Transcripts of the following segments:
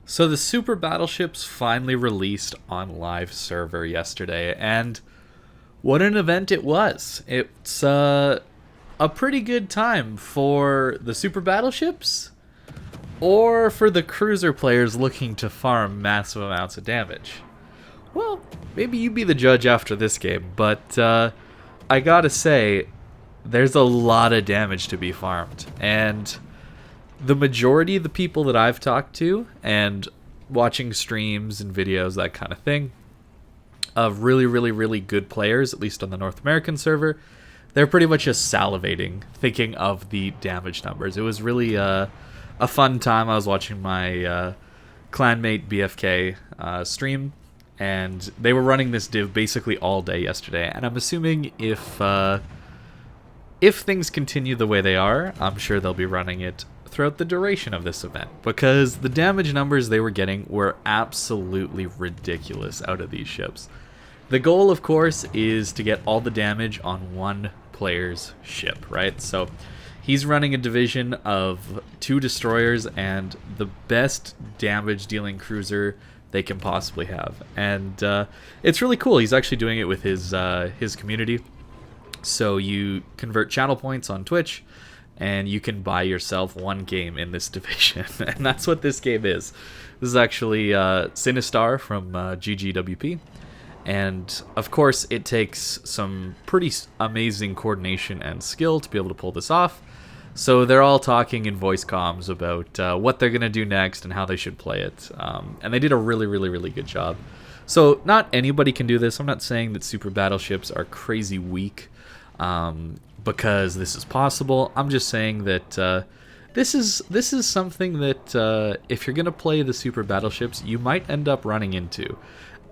So the Super Battleships finally released on live server yesterday, and what an event it was. It's a pretty good time for the Super Battleships or for the cruiser players looking to farm massive amounts of damage. Well, maybe you be the judge after this game, but I gotta say, there's a lot of damage to be farmed, and the majority of the people that I've talked to and watching streams and videos, that kind of thing, of really, really, really good players, at least on the North American server, they're pretty much just salivating thinking of the damage numbers. It was really a fun time. I was watching my clanmate BFK stream, and they were running this div basically all day yesterday, and I'm assuming if things continue the way they are, I'm sure they'll be running it throughout the duration of this event, because the damage numbers they were getting were absolutely ridiculous out of these ships. The goal, of course, is to get all the damage on one player's ship, right? So he's running a division of 2 destroyers and the best damage dealing cruiser they can possibly have, and it's really cool. He's actually doing it with his community. So you convert channel points on Twitch, and you can buy yourself one game in this division, and that's what this game is. This is actually Sinistar from GGWP, and of course it takes some pretty amazing coordination and skill to be able to pull this off. So they're all talking in voice comms about what they're going to do next and how they should play it, and they did a really, really, really good job. So not anybody can do this. I'm not saying that Super Battleships are crazy weak, because this is possible. I'm just saying that this is something that if you're gonna play the Super Battleships, you might end up running into,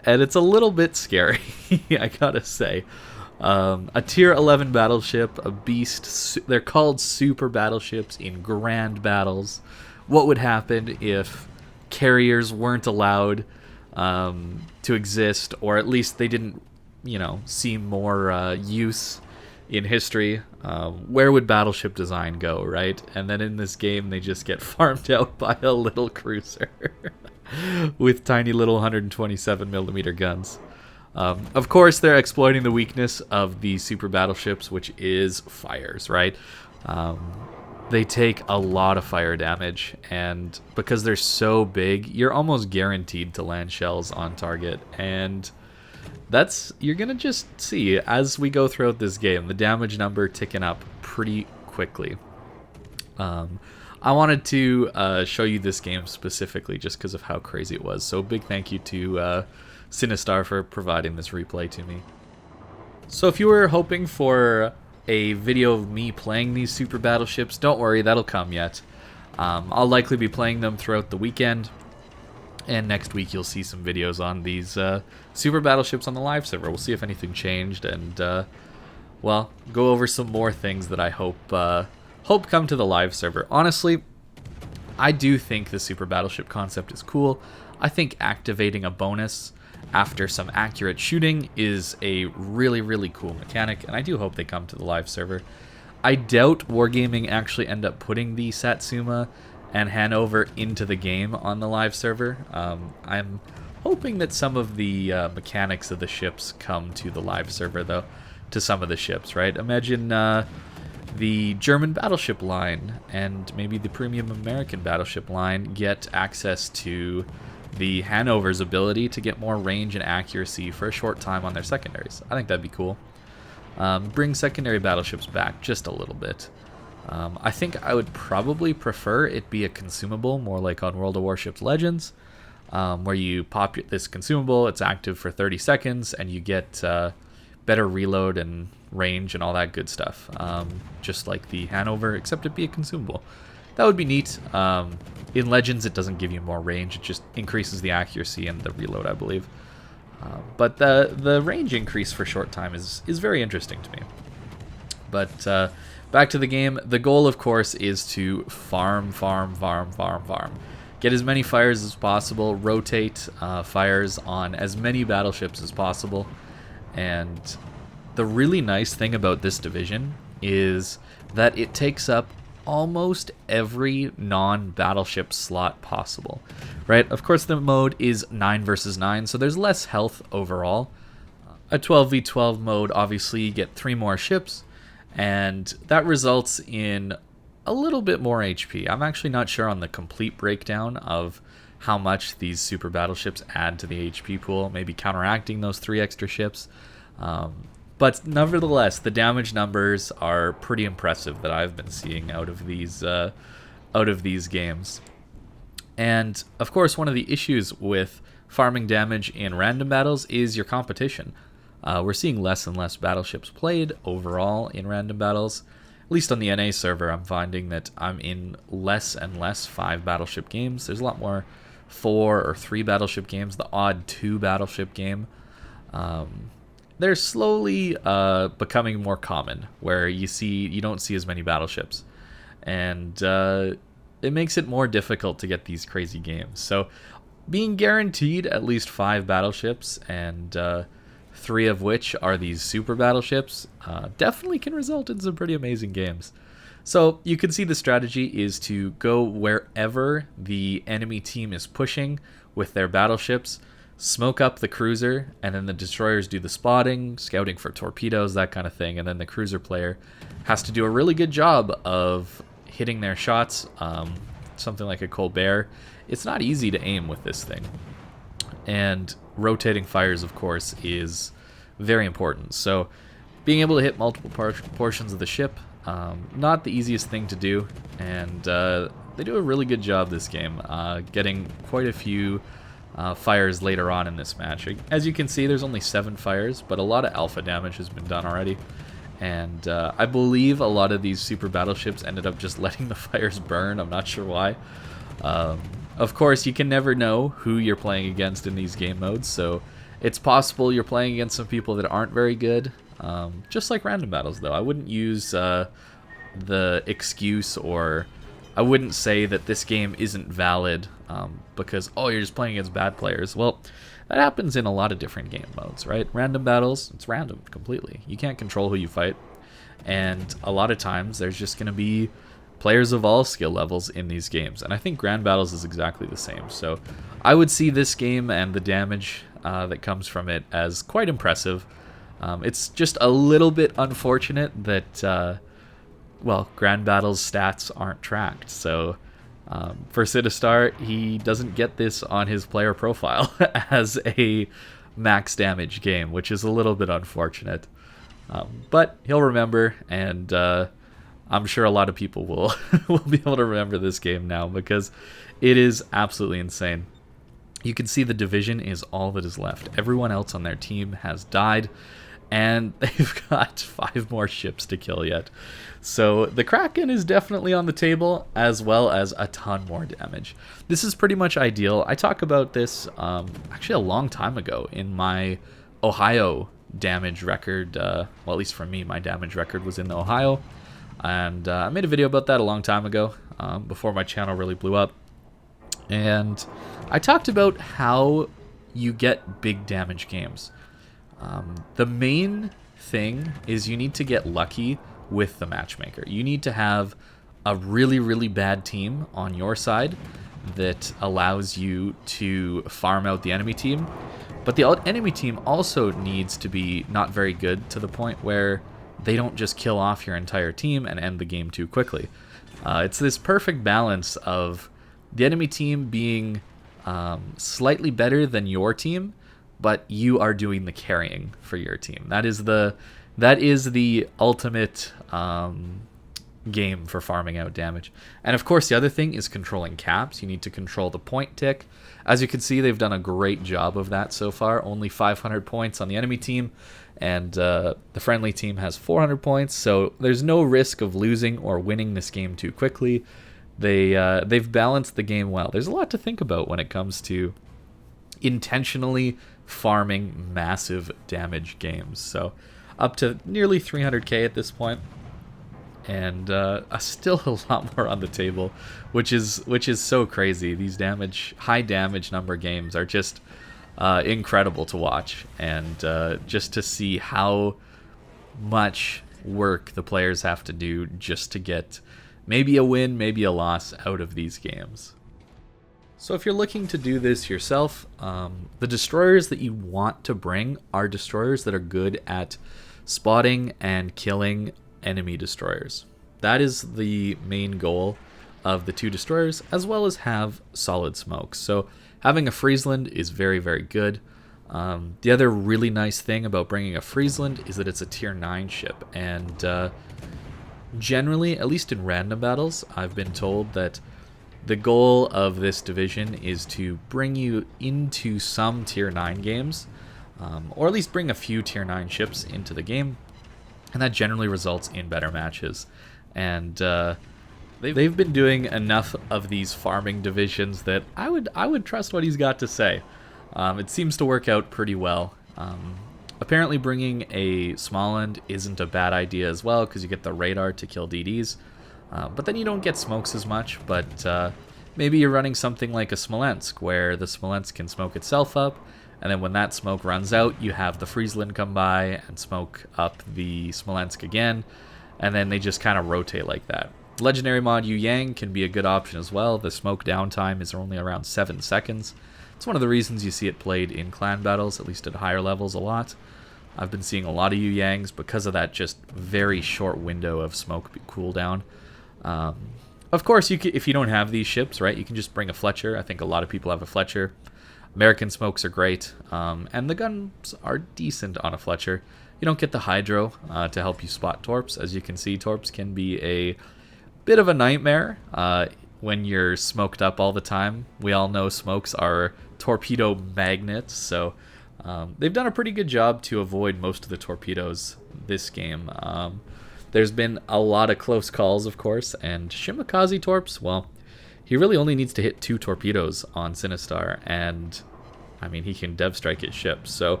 and it's a little bit scary. I gotta say, a tier 11 battleship, a beast. They're called Super Battleships in grand battles. What would happen if carriers weren't allowed to exist, or at least they didn't, see more use in history? Where would battleship design go, right? And then in this game, they just get farmed out by a little cruiser with tiny little 127mm guns. Of course, they're exploiting the weakness of the super battleships, which is fires, right? They take a lot of fire damage, and because they're so big, you're almost guaranteed to land shells on target, and you're gonna just see as we go throughout this game the damage number ticking up pretty quickly. I wanted to show you this game specifically just because of how crazy it was. So big thank you to Sinistar for providing this replay to me. So if you were hoping for a video of me playing these super battleships, don't worry, that'll come yet. I'll likely be playing them throughout the weekend. And next week you'll see some videos on these super battleships on the live server. We'll see if anything changed, and well, go over some more things that I hope come to the live server. Honestly, I do think the super battleship concept is cool. I think activating a bonus after some accurate shooting is a really, really cool mechanic, and I do hope they come to the live server. I doubt Wargaming actually end up putting the Satsuma and Hannover into the game on the live server. I'm hoping that some of the mechanics of the ships come to the live server, though, to some of the ships, right? Imagine the German battleship line and maybe the premium American battleship line get access to the Hannover's ability to get more range and accuracy for a short time on their secondaries. I think that'd be cool. Bring secondary battleships back just a little bit. I think I would probably prefer it be a consumable, more like on World of Warships Legends, where you pop this consumable, it's active for 30 seconds, and you get better reload and range and all that good stuff. Just like the Hannover, except it be a consumable. That would be neat. In Legends, it doesn't give you more range, it just increases the accuracy and the reload, I believe. But the range increase for short time is very interesting to me. But back to the game. The goal, of course, is to farm. Get as many fires as possible. Rotate fires on as many battleships as possible. And the really nice thing about this division is that it takes up almost every non-battleship slot possible, right? Of course, the mode is 9 versus 9, so there's less health overall. A 12v12 mode, obviously, you get 3 more ships, and that results in a little bit more HP. I'm actually not sure on the complete breakdown of how much these super battleships add to the HP pool, maybe counteracting those 3 extra ships. But nevertheless, the damage numbers are pretty impressive that I've been seeing out of these games. And of course, one of the issues with farming damage in random battles is your competition. We're seeing less and less battleships played overall in random battles. At least on the NA server, I'm finding that I'm in less and less 5 battleship games. There's a lot more 4 or 3 battleship games, the odd 2 battleship game. They're slowly becoming more common, where you don't see as many battleships, and it makes it more difficult to get these crazy games. So being guaranteed at least 5 battleships, and 3 of which are these super battleships, definitely can result in some pretty amazing games. So you can see the strategy is to go wherever the enemy team is pushing with their battleships, smoke up the cruiser, and then the destroyers do the spotting, scouting for torpedoes, that kind of thing, and then the cruiser player has to do a really good job of hitting their shots. Something like a Colbert, it's not easy to aim with this thing. And rotating fires, of course, is very important. So being able to hit multiple portions of the ship, not the easiest thing to do, and they do a really good job this game, getting quite a few fires later on in this match. As you can see, there's only 7 fires, but a lot of alpha damage has been done already. And I believe a lot of these super battleships ended up just letting the fires burn. I'm not sure why. Of course, you can never know who you're playing against in these game modes, so it's possible you're playing against some people that aren't very good. Just like random battles, though. I wouldn't use the excuse, or I wouldn't say that this game isn't valid because, oh, you're just playing against bad players. Well, that happens in a lot of different game modes, right? Random battles, it's random completely. You can't control who you fight. And a lot of times there's just going to be players of all skill levels in these games. And I think Grand Battles is exactly the same. So I would see this game and the damage that comes from it as quite impressive. It's just a little bit unfortunate that, well, Grand Battle's stats aren't tracked. So for Sitastar, he doesn't get this on his player profile as a max damage game, which is a little bit unfortunate. But he'll remember, and I'm sure a lot of people will be able to remember this game now because it is absolutely insane. You can see the division is all that is left. Everyone else on their team has died, and they've got 5 more ships to kill yet. So the Kraken is definitely on the table, as well as a ton more damage. This is pretty much ideal. I talked about this actually a long time ago in my Ohio damage record. Well, at least for me, my damage record was in the Ohio. And I made a video about that a long time ago, before my channel really blew up. And I talked about how you get big damage games. The main thing is you need to get lucky with the matchmaker. You need to have a really, really bad team on your side that allows you to farm out the enemy team. But the enemy team also needs to be not very good to the point where they don't just kill off your entire team and end the game too quickly. It's this perfect balance of the enemy team being slightly better than your team, but you are doing the carrying for your team. That is the ultimate game for farming out damage. And of course, the other thing is controlling caps. You need to control the point tick. As you can see, they've done a great job of that so far. Only 500 points on the enemy team, and the friendly team has 400 points. So there's no risk of losing or winning this game too quickly. They've balanced the game well. There's a lot to think about when it comes to intentionally farming massive damage games. So up to nearly 300k at this point, and still a lot more on the table, which is so crazy. These high damage number games are just incredible to watch, and just to see how much work the players have to do just to get maybe a win, maybe a loss out of these games. So if you're looking to do this yourself, the destroyers that you want to bring are destroyers that are good at spotting and killing enemy destroyers. That is the main goal of the two destroyers, as well as have solid smokes. So having a Friesland is very, very good. The other really nice thing about bringing a Friesland is that it's a tier 9 ship, and generally, at least in random battles, I've been told that the goal of this division is to bring you into some tier 9 games, or at least bring a few tier 9 ships into the game, and that generally results in better matches. And they've been doing enough of these farming divisions that I would trust what he's got to say. It seems to work out pretty well. Apparently bringing a Småland isn't a bad idea as well, because you get the radar to kill DDs, but then you don't get smokes as much. But maybe you're running something like a Smolensk, where the Smolensk can smoke itself up, and then when that smoke runs out, you have the Friesland come by and smoke up the Smolensk again, and then they just kind of rotate like that. Legendary mod Yu Yang can be a good option as well. The smoke downtime is only around 7 seconds. It's one of the reasons you see it played in clan battles, at least at higher levels, a lot. I've been seeing a lot of Yu Yangs because of that just very short window of smoke cooldown. Of course, if you don't have these ships, right, you can just bring a Fletcher. I think a lot of people have a Fletcher. American smokes are great, and the guns are decent on a Fletcher. You don't get the Hydro to help you spot Torps. As you can see, Torps can be a bit of a nightmare when you're smoked up all the time. We all know smokes are torpedo magnets, so they've done a pretty good job to avoid most of the torpedoes this game. There's been a lot of close calls, of course, and Shimakaze Torps, well, he really only needs to hit 2 torpedoes on Sinistar, and I mean, he can dev strike his ships. So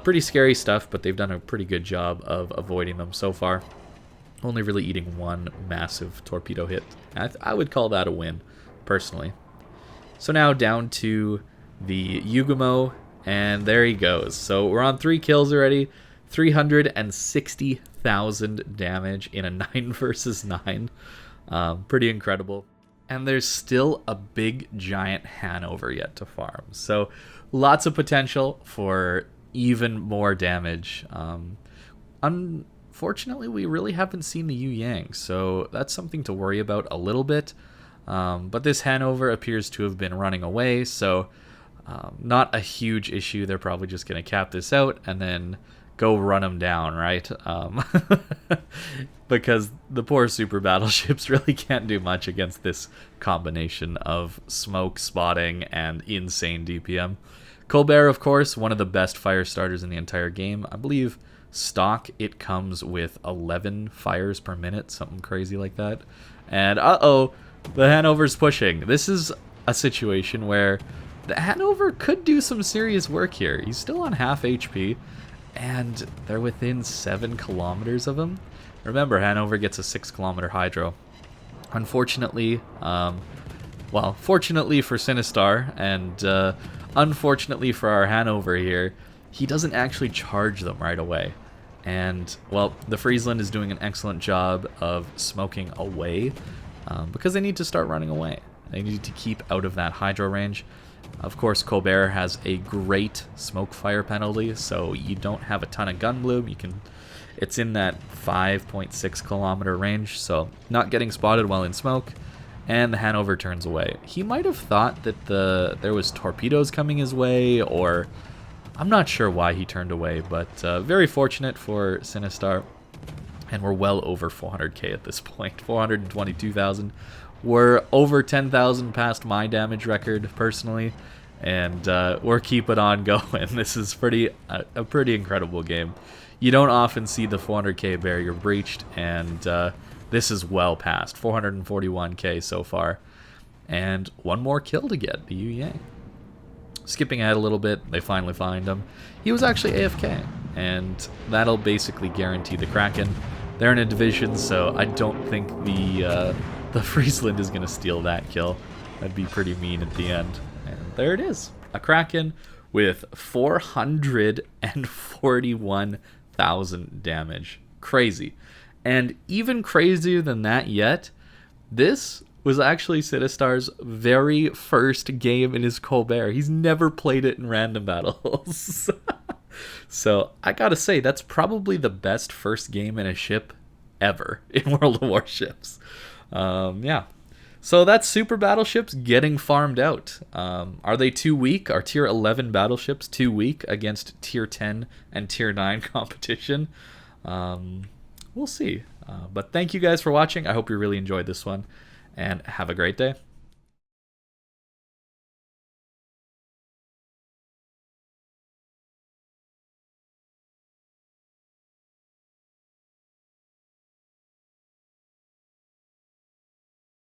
pretty scary stuff, but they've done a pretty good job of avoiding them so far. Only really eating 1 massive torpedo hit. I would call that a win, personally. So now down to the Ugumo, and there he goes. So we're on 3 kills already, 360,000 damage in a 9 versus 9. Pretty incredible. And there's still a big giant Hannover yet to farm. So lots of potential for even more damage. Unfortunately, we really haven't seen the Yu Yang, so that's something to worry about a little bit. But this Hannover appears to have been running away, so not a huge issue. They're probably just going to cap this out and then go run them down, right? Because the poor super battleships really can't do much against this combination of smoke, spotting, and insane DPM. Colbert, of course, one of the best fire starters in the entire game. I believe stock, it comes with 11 fires per minute, something crazy like that. And uh-oh, the Hannover's pushing. This is a situation where the Hannover could do some serious work here. He's still on half HP, and they're within 7 kilometers of him. Remember, Hannover gets a 6-kilometer hydro. Unfortunately, fortunately for Sinistar, and unfortunately for our Hannover here, he doesn't actually charge them right away. And, well, the Friesland is doing an excellent job of smoking away because they need to start running away. They need to keep out of that hydro range. Of course, Colbert has a great smoke fire penalty, so you don't have a ton of gun bloom. It's in that 5.6 kilometer range, so not getting spotted while in smoke, and the Hannover turns away. He might have thought that there was torpedoes coming his way, or I'm not sure why he turned away, but very fortunate for Sinistar, and we're well over 400k at this point, 422,000. We're over 10,000 past my damage record, personally, and we're keeping on going. This is a pretty incredible game. You don't often see the 400k barrier breached, and this is well past 441k so far. And one more kill to get, the Yu Yang. Skipping ahead a little bit, they finally find him. He was actually AFK, and that'll basically guarantee the Kraken. They're in a division, so I don't think the Friesland is going to steal that kill. That'd be pretty mean at the end. And there it is. A Kraken with 441,000 damage. Crazy. And even crazier than that yet, This was actually Sinistar's very first game in his Colbert. He's never played it in random battles. So I gotta say, that's probably the best first game in a ship ever in World of Warships. Yeah. So that's super battleships getting farmed out. Are they too weak? Are tier 11 battleships too weak against tier 10 and tier 9 competition? We'll see. But thank you guys for watching. I hope you really enjoyed this one, and have a great day.